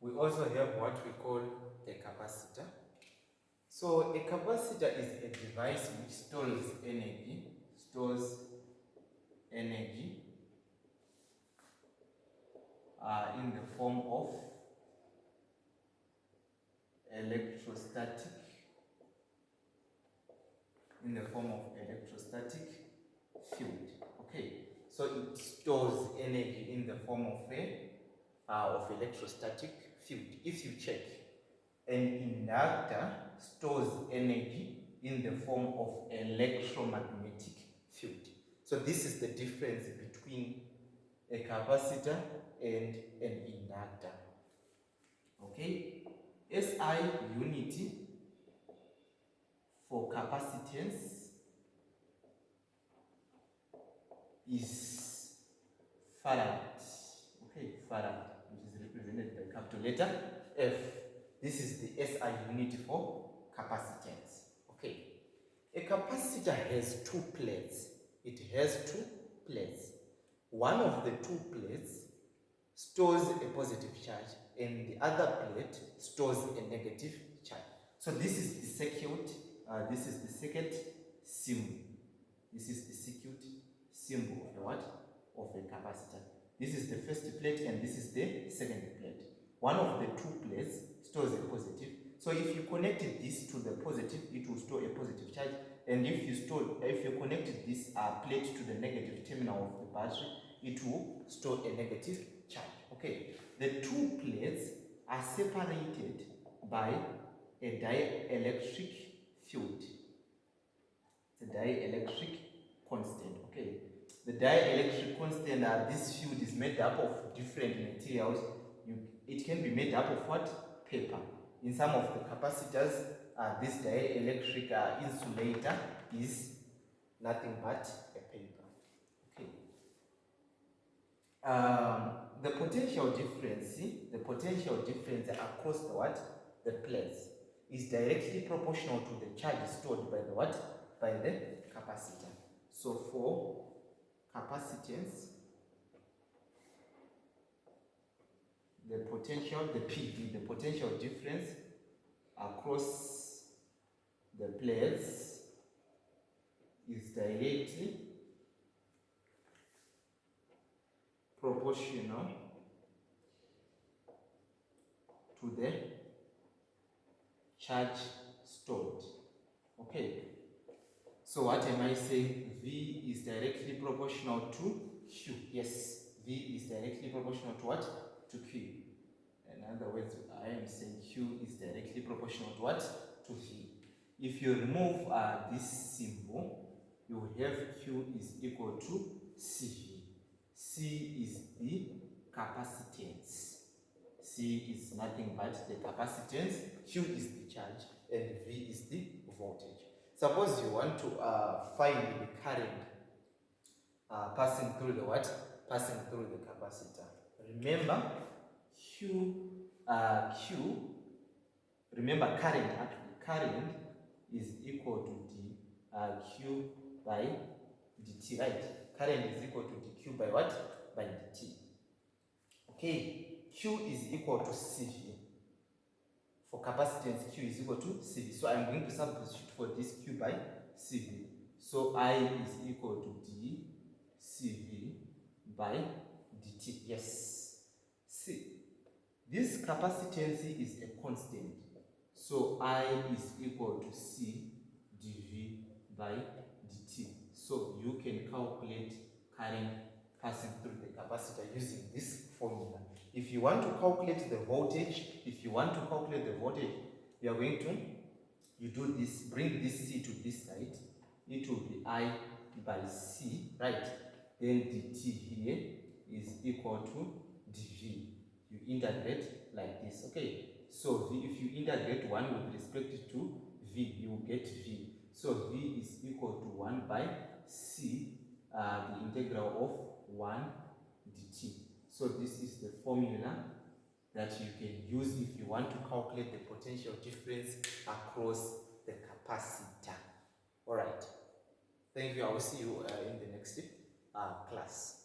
We also have what we call a capacitor. So a capacitor is a device which stores energy in the form of electrostatic field. Okay, so it stores energy in the form of electrostatic field. If you check, an inductor stores energy in the form of electromagnetic field. So this is the difference between a capacitor and an inductor. Okay, SI unit for capacitance is Farad. Okay, Farad, which is represented by capital letter F. This is the SI unit for capacitance. Okay, a capacitor has two plates. It has two plates. One of the two plates stores a positive charge and the other plate stores a negative charge. So this is the circuit, this is the circuit symbol. This is the circuit symbol of a what? Of a capacitor. This is the first plate and this is the second plate. One of the two plates stores a positive. So if you connect this to the positive, it will store a positive charge. And if you connect this plate to the negative terminal of the battery, it will store a negative charge. Okay, the two plates are separated by a dielectric field. It's a dielectric constant. Okay, the dielectric constant, this field is made up of different materials. It can be made up of what? Paper. In some of the capacitors, this dielectric insulator is nothing but a paper. Okay. The potential difference across the what? The plates is directly proportional to the charge stored by the what? By the capacitor. So for capacitance, the potential difference across the plates is directly proportional to the charge stored. Okay, so what am I saying? V is directly proportional to Q. Yes, V is directly proportional to what? To Q. In other words, I am saying Q is directly proportional to what? To V. If you remove this symbol, you have Q is equal to CV. C is the capacitance. C is nothing but the capacitance, Q is the charge, and V is the voltage. Suppose you want to find the current passing through the what? Passing through the capacitor. Remember, remember current is equal to Q by dt, right? Current is equal to dq by what? By dt. Okay, Q is equal to CV. For capacitance, Q is equal to CV. So I'm going to substitute for this Q by CV. So I is equal to dCV by dt. Yes. See, this capacitance is a constant. So I is equal to C dV by dt. So you can calculate current passing through the capacitor using this formula. If you want to calculate the voltage, you are going to, you do this, bring this C to this side, it will be I by C, right? Then dt here is equal to dV. You integrate like this, okay? So V, if you integrate 1 with respect to V, you will get V. So V is equal to 1 by C, the integral of 1 dt. So this is the formula that you can use if you want to calculate the potential difference across the capacitor. All right. Thank you. I will see you in the next class.